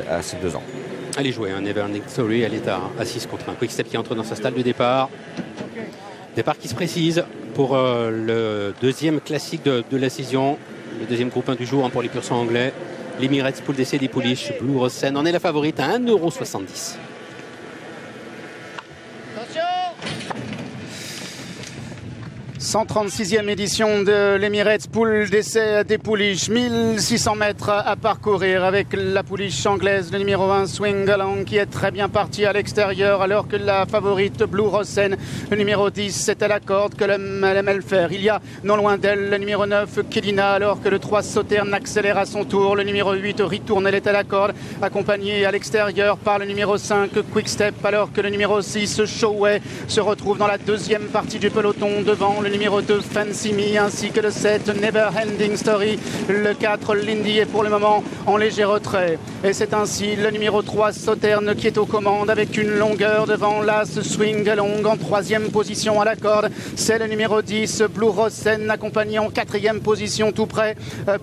à ses 2 ans. Elle est jouée, hein, Never Ending Story, elle est à 6 contre 1. Quick-Step qui entre dans sa stalle de départ. Départ qui se précise pour le deuxième classique de la saison, le deuxième groupe 1 du jour, hein, pour les pur sang anglais. L'Emirates Pool d'essai des Pouliches, Blue Rose Sen en est la favorite à 1,70 €. 136e édition de l'Emirates Pool d'essai des Pouliches. 1600 mètres à parcourir avec la pouliche anglaise, le numéro 1 Swing Along, qui est très bien parti à l'extérieur, alors que la favorite Blue Rose Sen, le numéro 10, c'est à la corde que elle aime le faire. Il y a non loin d'elle le numéro 9 Kelina, alors que le 3 Sauterne accélère à son tour. Le numéro 8 Retourne, elle est à la corde, accompagné à l'extérieur par le numéro 5 Quick-Step, alors que le numéro 6 Showway se retrouve dans la deuxième partie du peloton devant le numéro 2 Fancy Me, ainsi que le 7 Never Ending Story. Le 4 Lindy est pour le moment en léger retrait, et c'est ainsi le numéro 3 Sauterne qui est aux commandes avec une longueur devant l'As Swing Along en 3e position à la corde. C'est le numéro 10 Blue Rose Sen, accompagné en 4e position tout près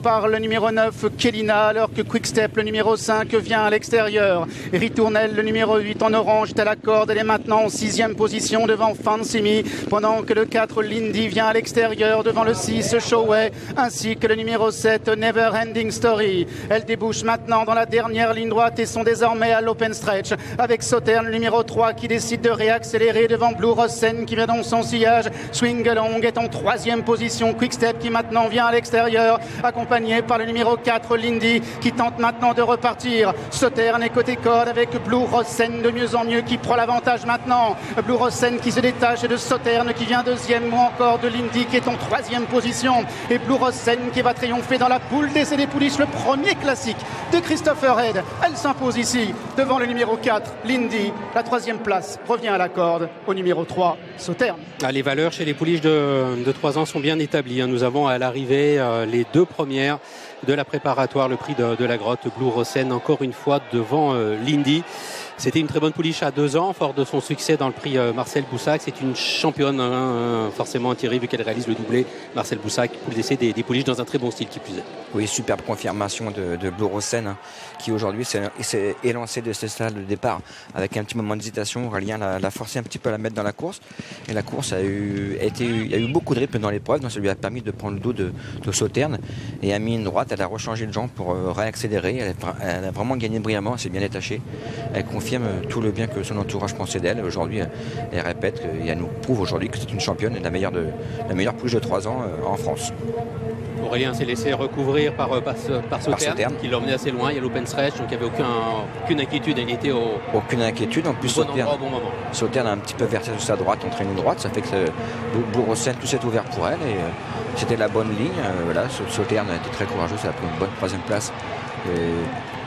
par le numéro 9 Kelina, alors que Quick-Step, le numéro 5, vient à l'extérieur. Ritournelle, le numéro 8 en orange, est à la corde. Elle est maintenant en 6e position devant Fancy Me, pendant que le 4 Lindy vient à l'extérieur devant le 6 Showway, ainsi que le numéro 7 Never Ending Story. Elles débouchent maintenant dans la dernière ligne droite et sont désormais à l'open stretch, avec Sauterne, le numéro 3, qui décide de réaccélérer devant Blue Rose Sen qui vient dans son sillage. Swing Along est en 3e position. Quick-Step qui maintenant vient à l'extérieur, accompagné par le numéro 4 Lindy, qui tente maintenant de repartir. Sauterne est côté corde avec Blue Rose Sen de mieux en mieux, qui prend l'avantage maintenant. Blue Rose Sen qui se détache de Sauterne qui vient 2e, ou encore de Lindy qui est en 3e position, et Blue Rose Sen qui va triompher dans la poule d'essai des Pouliches, le premier classique de Christopher Head. Elle s'impose ici devant le numéro 4 Lindy. La 3e place revient à la corde au numéro 3 Sauterne. Les valeurs chez les Pouliches de 3 ans sont bien établies, hein. Nous avons à l'arrivée les 2 premières de la préparatoire, le prix de la grotte, Blue Rose Sen encore une fois devant Lindy. C'était une très bonne pouliche à 2 ans, fort de son succès dans le prix Marcel Boussac. C'est une championne, hein, forcément attirée vu qu'elle réalise le doublé. Marcel Boussac, poule d'essai des pouliches dans un très bon style qui plus est. Oui, superbe confirmation de Blue Rose Sen, hein, qui aujourd'hui s'est élancé de ce stade de départ avec un petit moment d'hésitation. Aurélien l'a forcé un petit peu à la mettre dans la course, et la course il y a eu beaucoup de rythme dans l'épreuve, donc ça lui a permis de prendre le dos de Sauterne et a mis une droite. Elle a rechangé de jambe pour réaccélérer. Elle a vraiment gagné brillamment, elle s'est bien détachée. Elle confirme tout le bien que son entourage pensait d'elle. Aujourd'hui, elle répète et elle nous prouve aujourd'hui que c'est une championne et la meilleure pouliche de 3 ans en France. Aurélien s'est laissé recouvrir par Sauterne, qui l'emmenait assez loin. Il y a l'open stretch, donc il n'y avait aucune inquiétude. Elle était aucune inquiétude. En plus, Sauterne a un petit peu versé sur sa droite, en ligne droite. Ça fait que Blue Rose Sen, tout s'est ouvert pour elle, et c'était la bonne ligne. Voilà, Sauterne a été très courageuse. Elle a pris une bonne 3e place.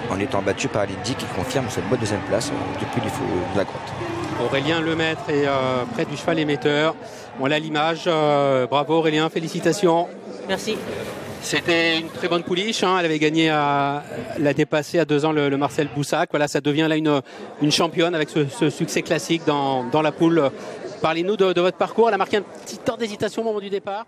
En étant battu par Lindy, qui confirme cette bonne 2e place depuis de la grotte. Aurélien Lemaître est près du cheval émetteur. On a l'image. Bravo Aurélien, félicitations. Merci. C'était une très bonne pouliche, hein. Elle avait gagné l'a dépassé à 2 ans le Marcel Boussac. Voilà, ça devient là une championne avec ce succès classique dans la poule. Parlez-nous de votre parcours. Elle a marqué un petit temps d'hésitation au moment du départ.